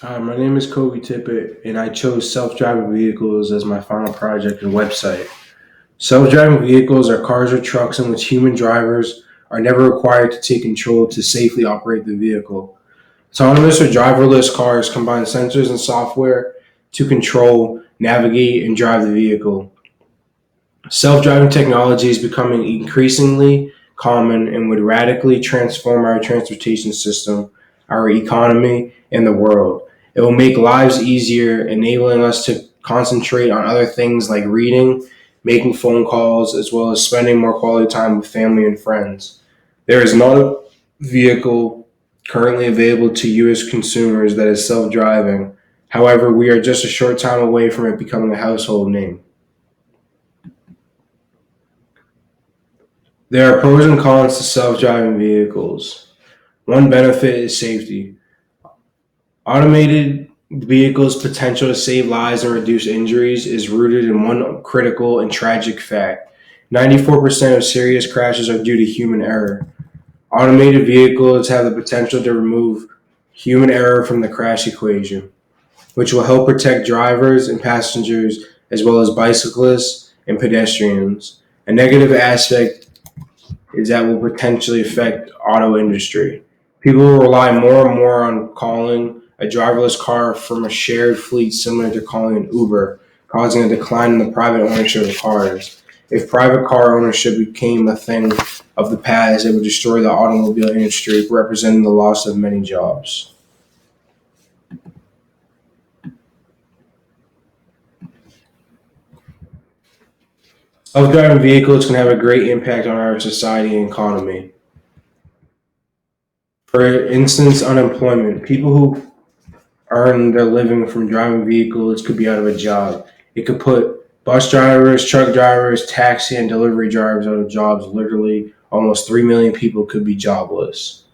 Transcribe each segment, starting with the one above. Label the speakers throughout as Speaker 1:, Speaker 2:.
Speaker 1: Hi, my name is Coby Tippett, and I chose self-driving vehicles as my final project and website. Self-driving vehicles are cars or trucks in which human drivers are never required to take control to safely operate the vehicle. Autonomous or driverless cars combine sensors and software to control, navigate, and drive the vehicle. Self-driving technology is becoming increasingly common and would radically transform our transportation system, our economy, and the world. It will make lives easier, enabling us to concentrate on other things like reading, making phone calls, as well as spending more quality time with family and friends. There is not a vehicle currently available to U.S. consumers that is self-driving. However, we are just a short time away from it becoming a household name. There are pros and cons to self-driving vehicles. One benefit is safety. Automated vehicles' potential to save lives and reduce injuries is rooted in one critical and tragic fact. 94% of serious crashes are due to human error. Automated vehicles have the potential to remove human error from the crash equation, which will help protect drivers and passengers as well as bicyclists and pedestrians. A negative aspect is that will potentially affect auto industry. People will rely more and more on calling a driverless car from a shared fleet similar to calling an Uber, causing a decline in the private ownership of cars. If private car ownership became a thing of the past, it would destroy the automobile industry, representing the loss of many jobs. Self-driving vehicles can have a great impact on our society and economy. For instance, unemployment. People who earn their living from driving vehicles could be out of a job. It could put bus drivers, truck drivers, taxi and delivery drivers out of jobs. Literally, almost 3 million people could be jobless.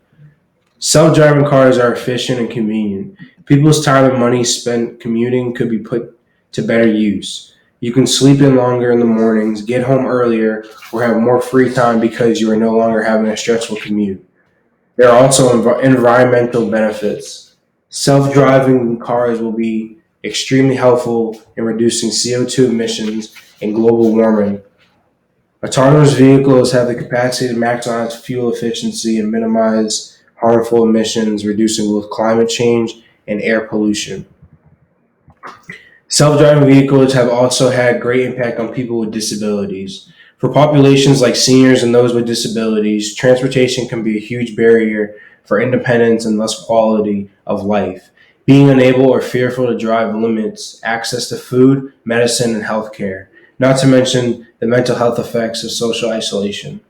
Speaker 1: Self driving cars are efficient and convenient. People's time and money spent commuting could be put to better use. You can sleep in longer in the mornings, get home earlier, or have more free time because you are no longer having a stressful commute. There are also environmental benefits. Self-driving cars will be extremely helpful in reducing CO2 emissions and global warming. Autonomous vehicles have the capacity to maximize fuel efficiency and minimize harmful emissions, reducing both climate change and air pollution. Self-driving vehicles have also had great impact on people with disabilities. For populations like seniors and those with disabilities, transportation can be a huge barrier for independence and thus quality of life. Being unable or fearful to drive limits access to food, medicine, and healthcare, not to mention the mental health effects of social isolation.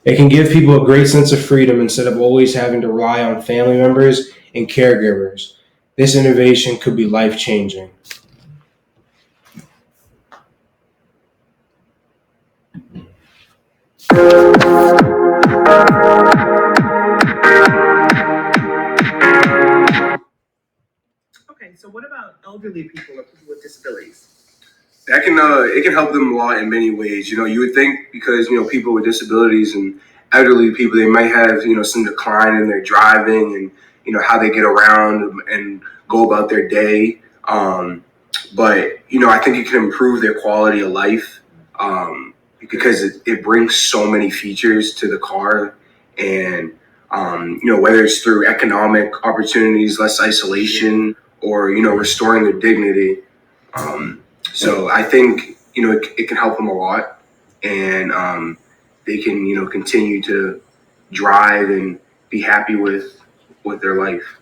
Speaker 1: It can give people a great sense of freedom instead of always having to rely on family members and caregivers. This innovation could be life changing. That can it can help them a lot in many ways. You would think because people with disabilities and elderly people, they might have some decline in their driving and how they get around and go about their day. But I think it can improve their quality of life because it brings so many features to the car, and whether it's through economic opportunities, less isolation, or restoring their dignity. So I think it can help them a lot, and they can continue to drive and be happy with their life.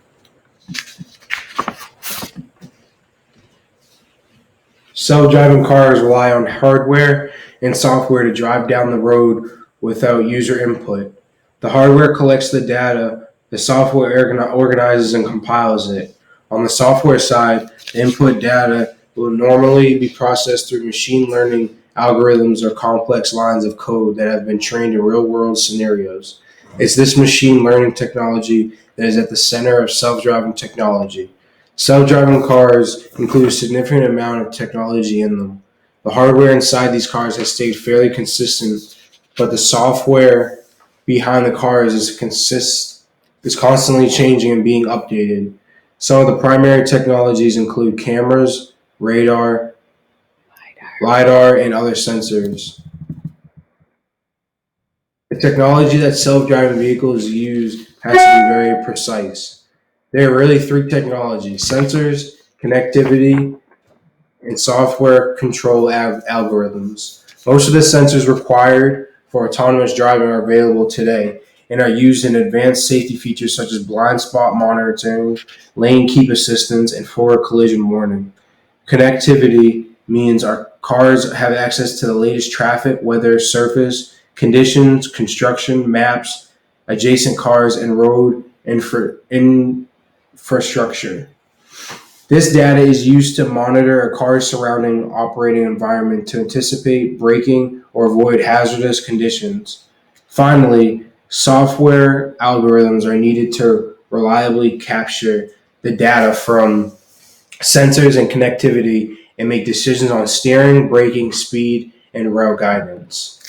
Speaker 1: Self-driving cars rely on hardware and software to drive down the road without user input. The hardware collects the data, the software organizes and compiles it. On the software side, the input data will normally be processed through machine learning algorithms or complex lines of code that have been trained in real-world scenarios. It's this machine learning technology that is at the center of self-driving technology. Self-driving cars include a significant amount of technology in them. The hardware inside these cars has stayed fairly consistent, but the software behind the cars is constantly changing and being updated. Some of the primary technologies include cameras, radar, LiDAR, and other sensors. The technology that self-driving vehicles use has to be very precise. There are really three technologies: sensors, connectivity, and software control algorithms. Most of the sensors required for autonomous driving are available today and are used in advanced safety features such as blind spot monitoring, lane keep assistance, and forward collision warning. Connectivity means our cars have access to the latest traffic, weather, surface conditions, construction, maps, adjacent cars, and road infrastructure. This data is used to monitor a car's surrounding operating environment to anticipate braking or avoid hazardous conditions. Finally, software algorithms are needed to reliably capture the data from sensors and connectivity and make decisions on steering, braking, speed, and route guidance.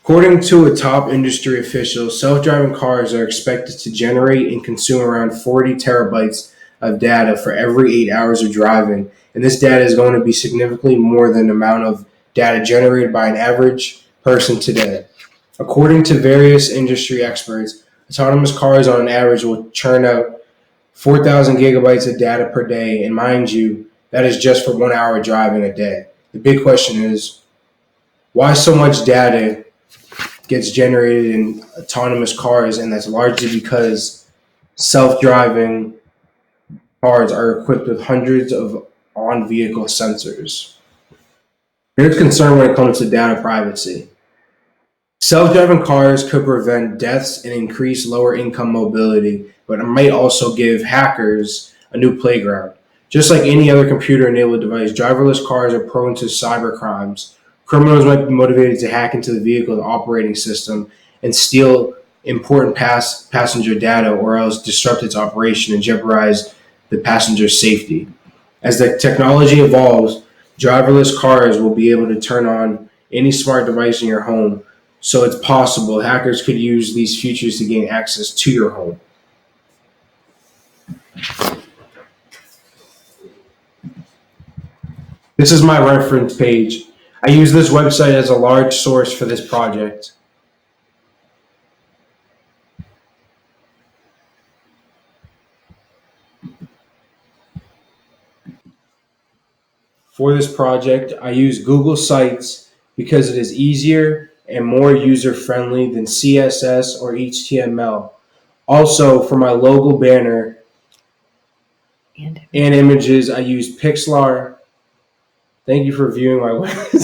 Speaker 1: According to a top industry official, self-driving cars are expected to generate and consume around 40 terabytes of data for every 8 hours of driving, and this data is going to be significantly more than the amount of data generated by an average person today. According to various industry experts, autonomous cars on average will churn out 4,000 gigabytes of data per day, and mind you, that is just for 1 hour driving a day. The big question is, why so much data gets generated in autonomous cars? And that's largely because self-driving cars are equipped with hundreds of on-vehicle sensors. There's concern when it comes to data privacy. Self-driving cars could prevent deaths and increase lower-income mobility, but it might also give hackers a new playground. Just like any other computer-enabled device, driverless cars are prone to cyber crimes. Criminals might be motivated to hack into the vehicle's operating system and steal important passenger data, or else disrupt its operation and jeopardize the passenger's safety. As the technology evolves, driverless cars will be able to turn on any smart device in your home, so it's possible hackers could use these features to gain access to your home. This is my reference page. I use this website as a large source for this project. For this project, I use Google Sites because it is easier and more user-friendly than CSS or HTML. Also, for my logo banner and images, I use Pixlr. Thank you for viewing my website.